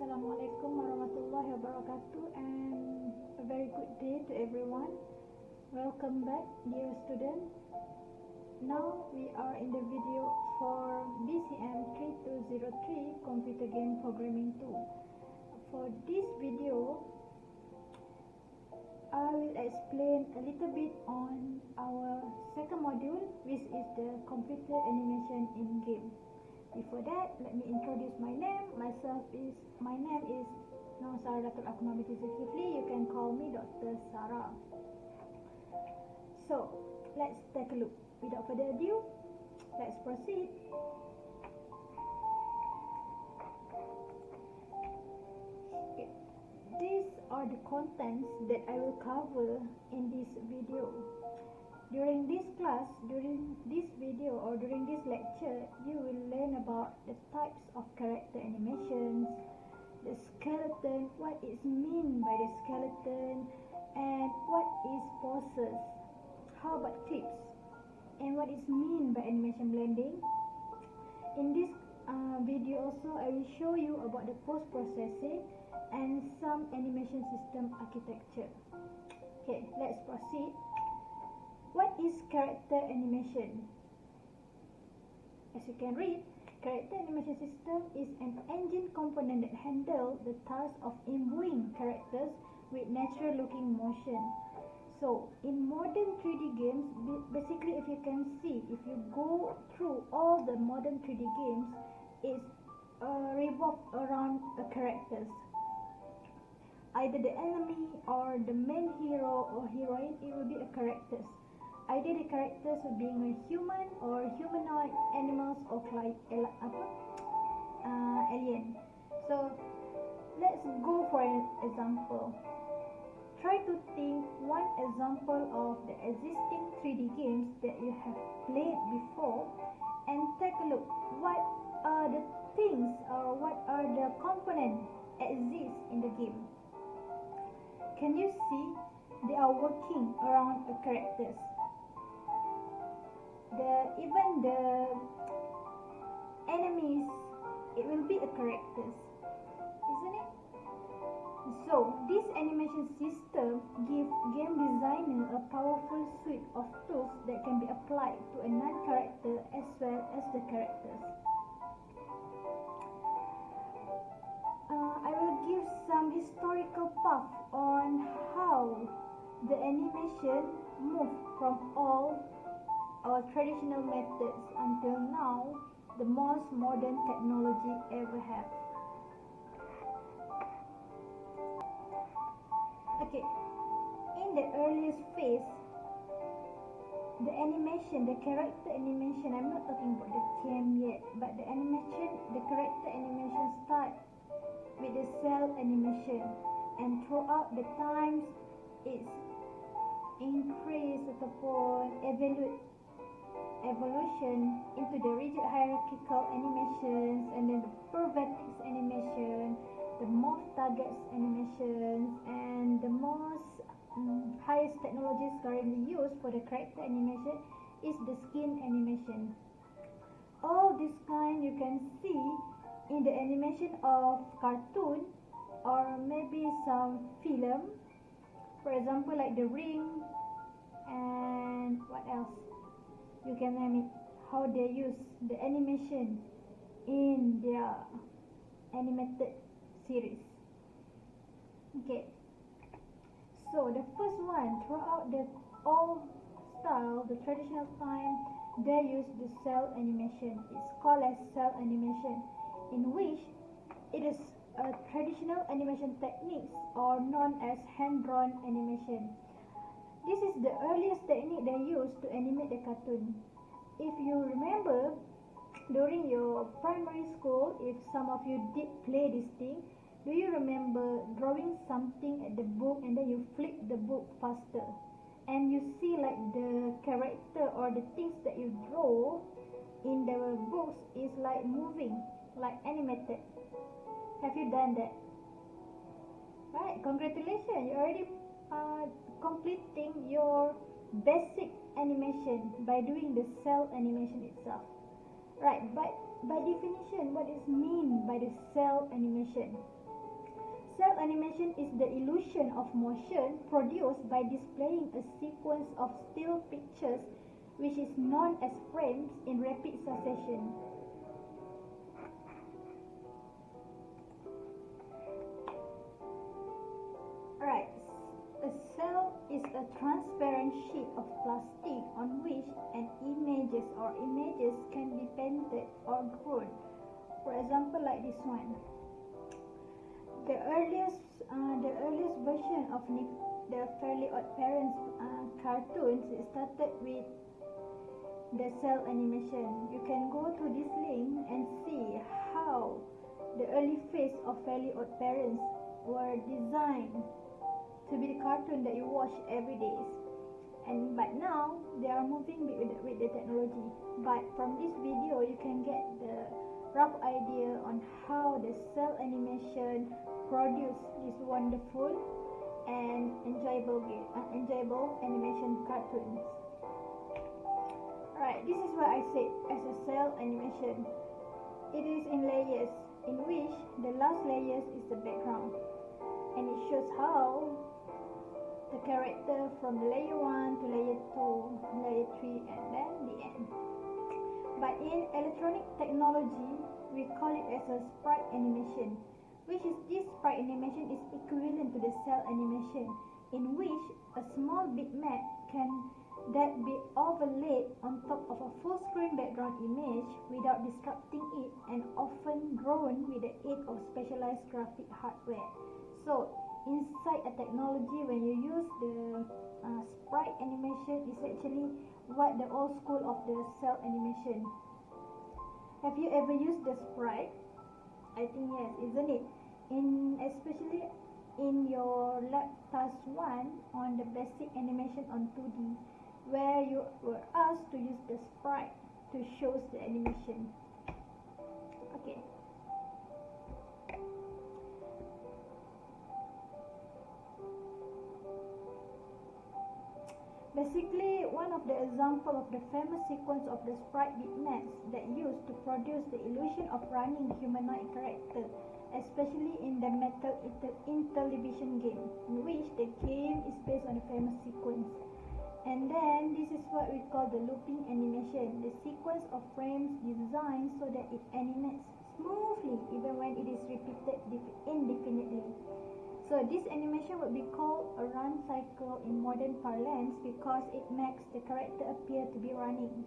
Assalamualaikum warahmatullahi wabarakatuh, and a very good day to everyone. Welcome back, dear student. Now we are in the video for BCM 3203 Computer Game Programming 2. For this video, I will explain a little bit on our second module, which is the computer animation in game. Before that, let me introduce my name. My name is You can call me Dr. Sarah. So, let's take a look. Without further ado, let's proceed. Okay. These are the contents that I will cover in this video. During this class, during this video or during this lecture, you will learn about the types of character animations, the skeleton, what is mean by the skeleton, and what is poses, how about clips, and what is mean by animation blending. In this video also, I will show you about the post-processing and some animation system architecture. Okay, let's proceed. What is character animation? As you can read, character animation system is an engine component that handles the task of imbuing characters with natural looking motion. So, in modern 3D games, basically if you can see, if you go through all the modern 3D games, it's revolved around the characters. Either the enemy or the main hero or heroine, it will be a characters. Either the characters would be a human or humanoid, animals or alien. So let's go for an example. Try to think one example of the existing 3D games that you have played before and take a look. What are the things or what are the components exist in the game? Can you see they are working around the characters? Even the enemies, it will be a characters, isn't it? So this animation system gives game designer a powerful suite of tools that can be applied to a non-character as well as the characters. I will give some historical path on how the animation moved from all our traditional methods until now, the most modern technology ever have. Okay, in the earliest phase, the animation, the character animation, I'm not talking about the game yet, but the character animation start with the Cel Animation, and throughout the times, it's increased ataupun evolution into the rigid hierarchical animations, and then the Per-Vertex Animation, the morph targets animations, and the most highest technologies currently used for the character animation is the skin animation. All this kind you can see in the animation of cartoon or maybe some film, for example like The Ring, and what else? You can name it, how they use the animation in their animated series. Okay, so the first one, throughout the old style, the traditional time, they use the Cel Animation. It's called as Cel Animation, in which it is a traditional animation techniques or known as hand-drawn animation. This is the earliest technique they used to animate the cartoon. If you remember, during your primary school, if some of you did play this thing, do you remember drawing something at the book and then you flip the book faster? And you see like the character or the things that you draw in the books is like moving, like animated. Have you done that? Right, congratulations, you already completing your basic animation by doing the Cel Animation itself. Right, but by definition, what is meant by the cel animation? Cel animation is the illusion of motion produced by displaying a sequence of still pictures which is known as frames in rapid succession. Alright, a cel is a transparent sheet of plastic on which an images can be painted or drawn. For example, like this one. The earliest version of the Fairly Odd Parents cartoons started with the cel animation. You can go to this link and see how the early phase of Fairly Odd Parents were designed to be the cartoon that you watch every day. But now they are moving with the technology. But from this video, you can get the rough idea on how the cel animation produced this wonderful and enjoyable animation cartoons. Alright, this is what I said as a cel animation. It is in layers, in which the last layers is the background, and it shows how the character from layer 1 to layer 2, layer 3, and then the end. But in electronic technology, we call it as a sprite animation, which is this sprite animation is equivalent to the cel animation, in which a small bitmap can that be overlaid on top of a full screen background image without disrupting it, and often drawn with the aid of specialized graphic hardware. So inside a technology, when you use the sprite animation, is actually what the old school of the cel animation. Have you ever used the sprite? I think yes, isn't it? Especially in your lab task 1 on the basic animation on 2D, where you were asked to use the sprite to show the animation. Okay. Basically, one of the examples of the famous sequence of the sprite bitmaps that used to produce the illusion of running humanoid character, especially in the Metal Intellivision game, in which the game is based on a famous sequence. And then this is what we call the looping animation, the sequence of frames designed so that it animates smoothly even when it is repeated indefinitely. So this animation would be called a run cycle in modern parlance because it makes the character appear to be running.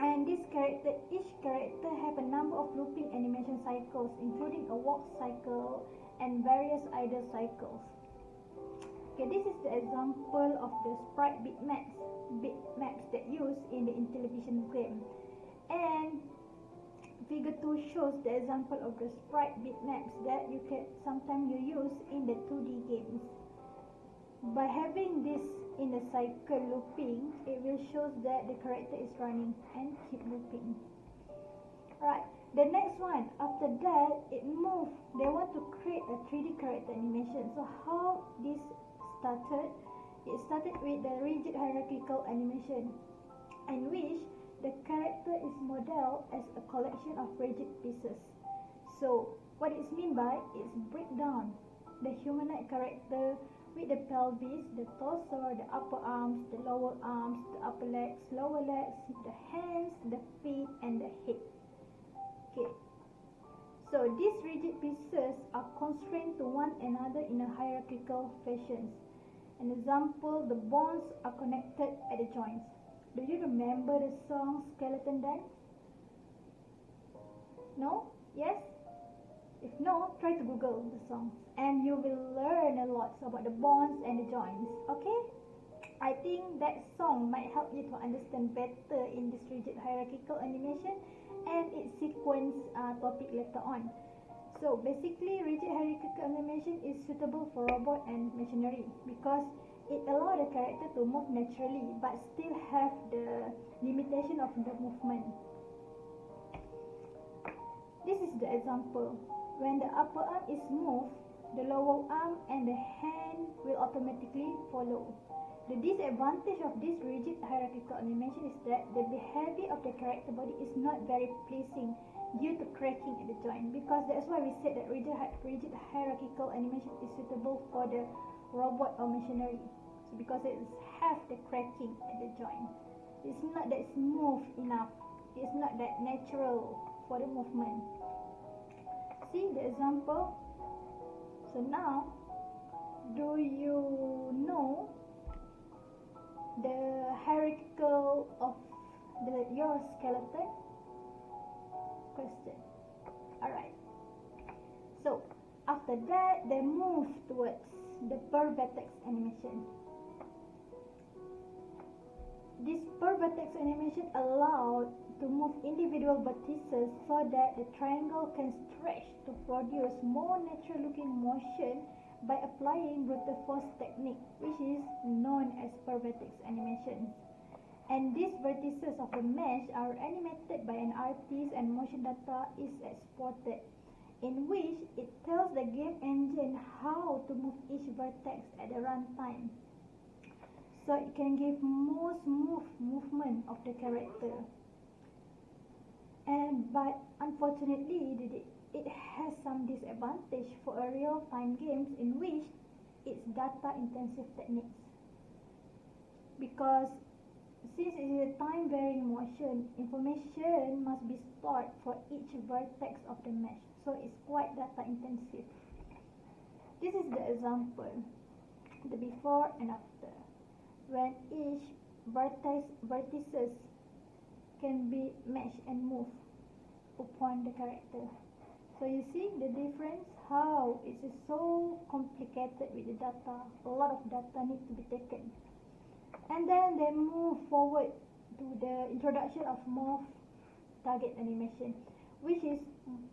And each character have a number of looping animation cycles, including a walk cycle and various idle cycles. Okay, this is the example of the sprite bitmaps that used in the Intellivision game. And Figure 2 shows the example of the sprite bitmaps that you can sometimes use in the 2D games. By having this in the cycle looping, it will show that the character is running and keep looping. Alright, the next one, after that, it moved. They want to create a 3D character animation. So how this started? It started with the rigid hierarchical animation, in which the character is modeled as a collection of rigid pieces. So what it means by is break down the humanoid character with the pelvis, the torso, the upper arms, the lower arms, the upper legs, lower legs, the hands, the feet, and the head. Okay. So these rigid pieces are constrained to one another in a hierarchical fashion. An example, the bones are connected at the joints. Do you remember the song Skeleton Dance? No? Yes? If no, try to Google the song and you will learn a lot about the bones and the joints. Okay? I think that song might help you to understand better in this rigid hierarchical animation and its sequence topic later on. So basically, rigid hierarchical animation is suitable for robot and machinery because it allows the character to move naturally but still have the limitation of the movement. This is the example. When the upper arm is moved, the lower arm and the hand will automatically follow. The disadvantage of this rigid hierarchical animation is that the behavior of the character body is not very pleasing due to cracking at the joint, because that's why we said that rigid hierarchical animation is suitable for the robot or machinery. So because it has the cracking at the joint, it's not that smooth enough, it's not that natural for the movement. See the example? So now, do you know the hierarchical of your skeleton? Question. Alright. So, after that, they move towards the Per-Vertex animation. This Per-Vertex animation allowed to move individual vertices so that the triangle can stretch to produce more natural looking motion by applying brute force technique, which is known as Per-Vertex animation. And these vertices of the mesh are animated by an artist and motion data is exported, in which it tells the game engine how to move each vertex at the runtime, so it can give more smooth movement of the character. But unfortunately, it has some disadvantage for a real-time games in which it's data-intensive techniques, because since it is a time-varying motion, information must be stored for each vertex of the mesh, so it's quite data-intensive. This is the example, the before and after, when each vertices can be meshed and moved upon the character. So you see the difference, how it is so complicated with the data. A lot of data needs to be taken. And then they move forward to the introduction of morph target animation, which is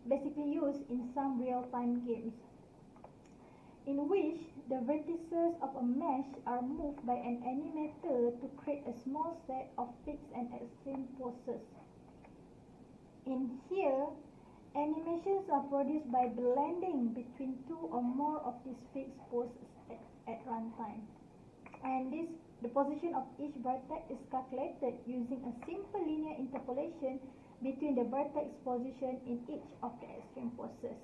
basically used in some real-time games, in which the vertices of a mesh are moved by an animator to create a small set of fixed and extreme poses. In here, animations are produced by blending between two or more of these fixed poses at runtime. And the position of each vertex is calculated using a simple linear interpolation between the vertex position in each of the extreme poses.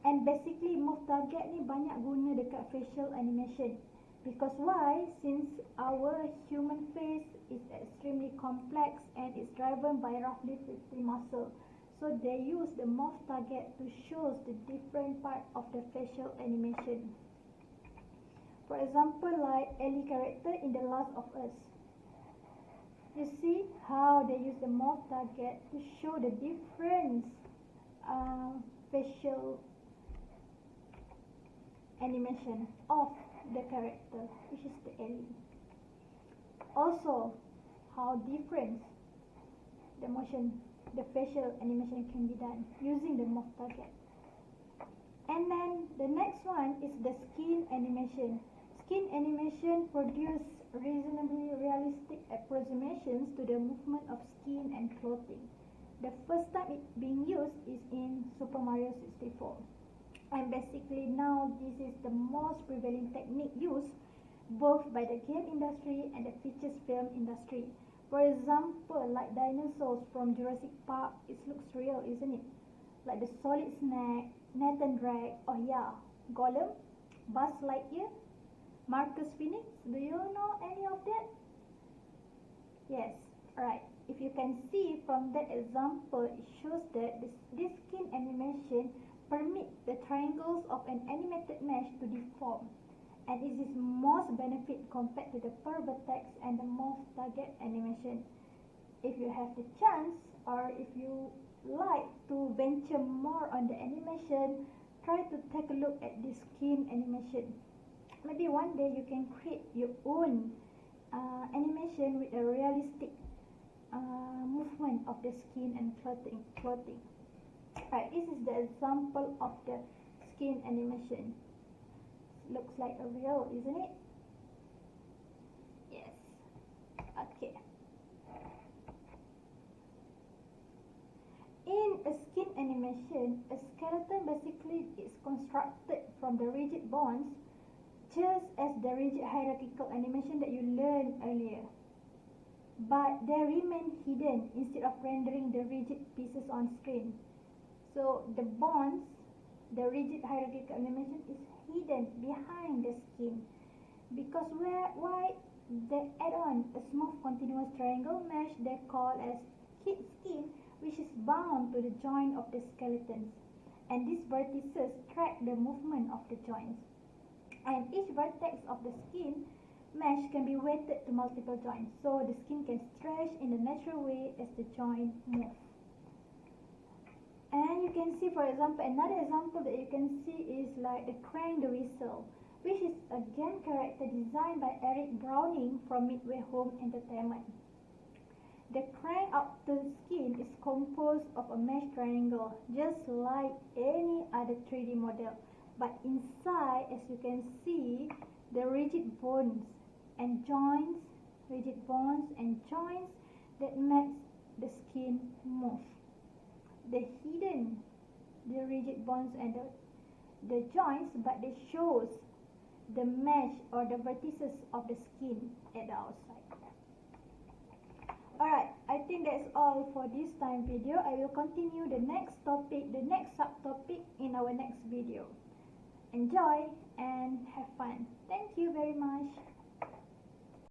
And basically, morph target ni banyak guna dekat facial animation. Because why? Since our human face is extremely complex and is driven by roughly 50 muscle. So they use the morph target to show the different part of the facial animation. For example, like Ellie character in The Last of Us. You see how they use the morph target to show the different facial animation of the character, which is the Ellie. Also, how different the facial animation can be done using the morph target. And then the next one is the skin animation. Skin animation produces reasonably realistic approximations to the movement of skin and clothing. The first time it being used is in Super Mario 64. And basically now this is the most prevailing technique used both by the game industry and the features film industry. For example, like dinosaurs from Jurassic Park, it looks real, isn't it? Like the Solid Snake, Nathan Drake, oh yeah, Golem, Buzz Lightyear, Marcus Phoenix. Do you know any of that? Yes, alright. If you can see from that example, it shows that this skin animation permits the triangles of an animated mesh to deform, and it is most benefit compared to the Per-Vertex and the morph target animation. If you have the chance, or if you like to venture more on the animation, try to take a look at this skin animation. Maybe one day you can create your own animation with a realistic movement of the skin and clothing. Right, this is the example of the skin animation. Looks like a real, isn't it? Yes. Okay. In a skin animation, a skeleton basically is constructed from the rigid bones just as the rigid hierarchical animation that you learned earlier. But they remain hidden instead of rendering the rigid pieces on screen. So the bonds, the rigid hierarchical animation is hidden behind the skin. Because why they add on a smooth continuous triangle mesh they call as skin, which is bound to the joint of the skeletons. And these vertices track the movement of the joints. And each vertex of the skin mesh can be weighted to multiple joints, so the skin can stretch in a natural way as the joint move. And you can see, for example, another example that you can see is like the Crank the Whistle, which is again character designed by Eric Browning from Midway Home Entertainment. The crank up the skin is composed of a mesh triangle, just like any other 3D model. But inside, as you can see, the rigid bones and joints that makes the skin move. The rigid bones and the joints, but they shows the mesh or the vertices of the skin at the outside. Alright, I think that's all for this time video. I will continue the next topic, the next subtopic in our next video. Enjoy and have fun. Thank you very much.